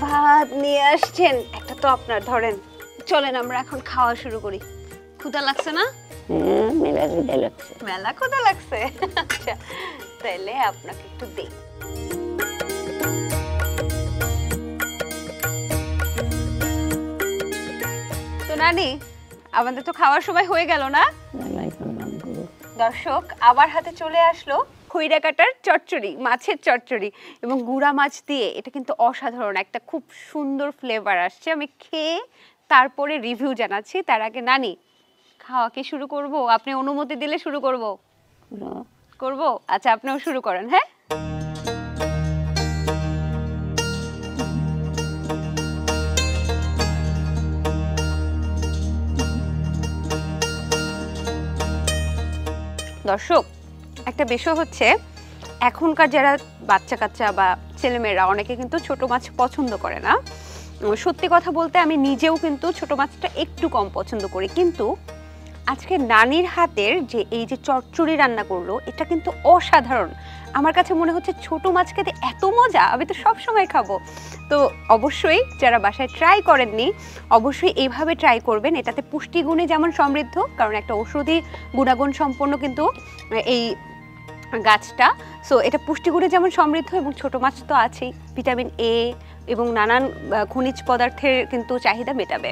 ভাত নিয়ে আসছেন, একটা তো আপনার, ধরেন। চলেন আমরা এখন খাওয়া শুরু করি। ক্ষুধা লাগছে না? মেলা ক্ষুধা লাগছে। মেলা ক্ষুধা লাগছে। আচ্ছা তাইলে আপনাকে একটু দেই। তো নানি, আমাদের তো খাওয়ার সময় হয়ে গেল না? দর্শক, আবার হাতে চলে আসলো খইরা কাটার চচ্চড়ি, মাছের চচ্চড়ি এবং গুড়া মাছ দিয়ে। এটা কিন্তু অসাধারণ একটা খুব সুন্দর ফ্লেভার আসছে। আমি খেয়ে তারপরে রিভিউ জানাচ্ছি। তার আগে নানি, খাওয়া কি শুরু করব? আপনি অনুমতি দিলে শুরু করব। করব? আচ্ছা আপনিও শুরু করেন। হ্যাঁ, দর্শক, একটা বিষয় হচ্ছে, এখনকার যারা বাচ্চা কাচ্চা বা ছেলেমেয়েরা অনেকে কিন্তু ছোট মাছ পছন্দ করে না। সত্যি কথা বলতে আমি নিজেও কিন্তু ছোট মাছটা একটু কম পছন্দ করি, কিন্তু আজকে নানির হাতের যে এই যে চচ্চড়ি রান্না করলো, এটা কিন্তু অসাধারণ। আমার কাছে মনে হচ্ছে ছোট মাছ খেতে এত মজা, আমি তো সব সময় খাবো। তো অবশ্যই যারা বাসায় ট্রাই করেননি, অবশ্যই এইভাবে ট্রাই করবেন। এটাতে পুষ্টিগুণে যেমন সমৃদ্ধ, কারণ একটা ঔষধি গুণাগুণ সম্পন্ন কিন্তু এই গাছটা। সো এটা পুষ্টিগুণে যেমন সমৃদ্ধ, এবং ছোট মাছ তো আছেই, ভিটামিন এ এবং নানান খনিজ পদার্থের কিন্তু চাহিদা মেটাবে।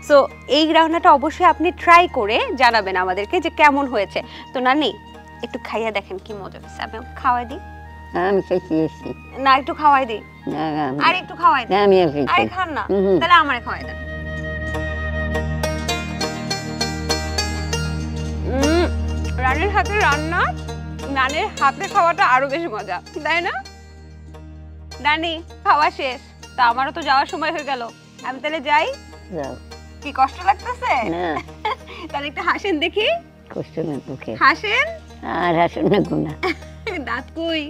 সো এই রান্নাটা অবশ্যই আপনি ট্রাই করে জানাবেন আমাদেরকে যে কেমন হয়েছে। তো নানি, একটু খাইয়া দেখেন কি মজা হয়েছে। আমি খাওয়াই দিই? আমি খেয়েছি। না, একটু খাওয়াই দিই। আর একটু খাওয়াই দিই। আমি আরে খান না, তাহলে আমারে খাওয়াই দেন। রানীর হাতে রান্না, নানের হাতে খাওয়াটা আরো বেশি মজা, তাই না? নানি, খাওয়া শেষ, তা আমারও তো যাওয়ার সময় হয়ে গেল। আমি তাহলে যাই? কি কষ্ট লাগতেছে? তাহলে একটু হাসেন দেখি। কষ্ট না তোকে। হাসেন। আর হাসেন না গুনা। দাঁত কই?